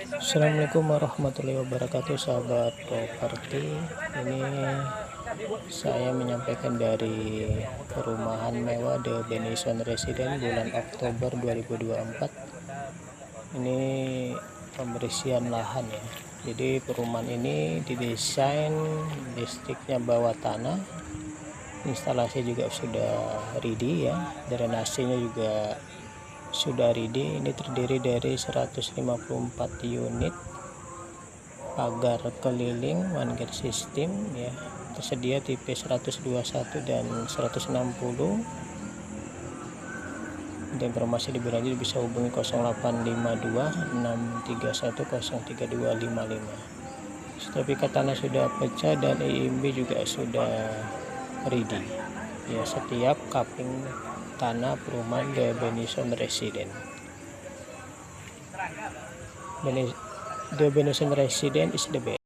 Assalamualaikum warahmatullahi wabarakatuh, sahabat properti. Ini saya menyampaikan dari perumahan mewah The Benison Residence bulan Oktober 2024. Ini pembersihan lahan ya. Jadi perumahan ini didesain listriknya bawah tanah, instalasi juga sudah ready ya, drainasenya juga sudah ready. Ini terdiri dari 154 unit pagar keliling one gate system ya, tersedia tipe 121 dan 160. Untuk informasi lebih lanjut bisa hubungi 0852 631 03255. Sertifikat tanah sudah pecah dan IMB juga sudah ready ya. Setiap kaping tanah perumahan The Benison Residence. The Benison Residence is the best.